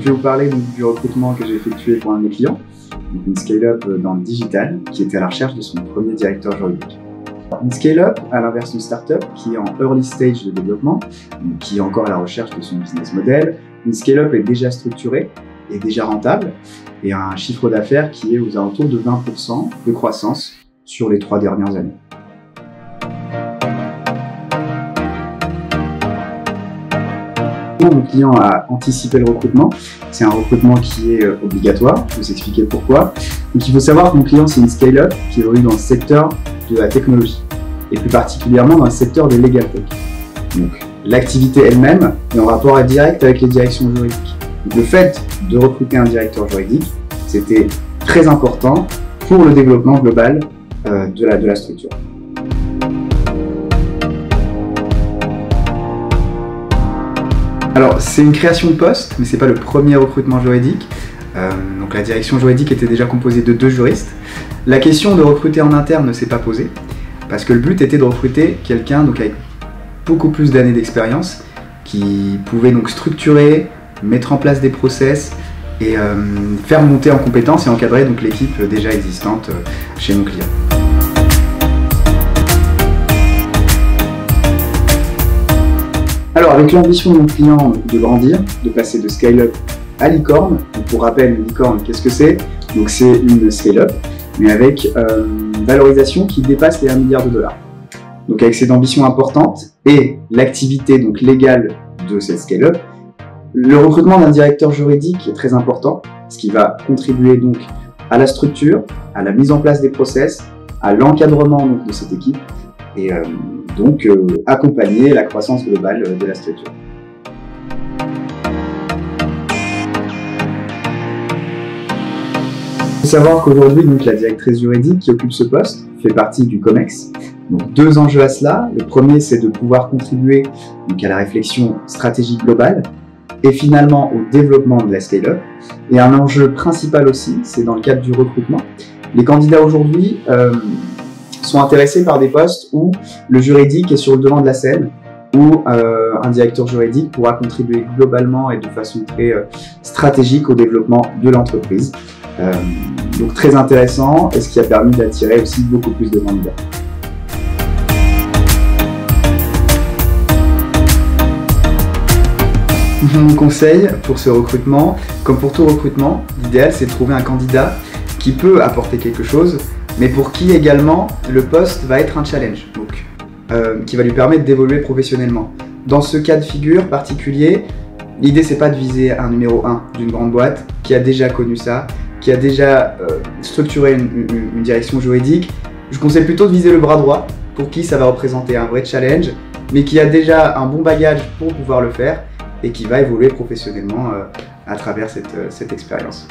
je vais vous parler donc, du recrutement que j'ai effectué pour un de mes clients, donc une scale-up dans le digital, qui était à la recherche de son premier directeur juridique. Une scale-up, à l'inverse d'une start-up, qui est en early stage de développement, donc qui est encore à la recherche de son business model. Une scale-up est déjà structurée, est déjà rentable, et a un chiffre d'affaires qui est aux alentours de 20% de croissance sur les 3 dernières années. Mon client a anticipé le recrutement. C'est un recrutement qui est obligatoire. Je vais vous expliquer pourquoi. Donc, il faut savoir que mon client, c'est une scale-up qui évolue dans le secteur de la technologie et plus particulièrement dans le secteur des legal tech. Donc, l'activité elle-même est en rapport direct avec les directions juridiques. Donc, le fait de recruter un directeur juridique, c'était très important pour le développement global de la structure. Alors, c'est une création de poste, mais ce n'est pas le premier recrutement juridique. Donc la direction juridique était déjà composée de 2 juristes. La question de recruter en interne ne s'est pas posée, parce que le but était de recruter quelqu'un avec beaucoup plus d'années d'expérience, qui pouvait donc structurer, mettre en place des process et faire monter en compétences et encadrer donc l'équipe déjà existante chez mon client. Alors, avec l'ambition de mon client de grandir, de passer de scale-up à licorne, pour rappel, une licorne, qu'est-ce que c'est? Donc, c'est une scale-up, mais avec une valorisation qui dépasse les 1 milliard $. Donc, avec cette ambition importante et l'activité donc légale de cette scale-up, le recrutement d'un directeur juridique est très important, ce qui va contribuer donc à la structure, à la mise en place des process, à l'encadrement de cette équipe et donc accompagner la croissance globale de la structure. Il faut savoir qu'aujourd'hui, la directrice juridique qui occupe ce poste fait partie du COMEX. Donc 2 enjeux à cela. Le premier, c'est de pouvoir contribuer à la réflexion stratégique globale et finalement au développement de la scale-up. Et un enjeu principal aussi, c'est dans le cadre du recrutement. Les candidats aujourd'hui sont intéressés par des postes où le juridique est sur le devant de la scène, où un directeur juridique pourra contribuer globalement et de façon très stratégique au développement de l'entreprise. Donc très intéressant et ce qui a permis d'attirer aussi beaucoup plus de candidats. Mon conseil pour ce recrutement, comme pour tout recrutement, l'idéal c'est de trouver un candidat qui peut apporter quelque chose, mais pour qui également le poste va être un challenge, donc qui va lui permettre d'évoluer professionnellement. Dans ce cas de figure particulier, l'idée c'est pas de viser un numéro 1 d'une grande boîte qui a déjà connu ça, qui a déjà structuré une direction juridique. Je conseille plutôt de viser le bras droit, pour qui ça va représenter un vrai challenge, mais qui a déjà un bon bagage pour pouvoir le faire et qui va évoluer professionnellement à travers cette expérience.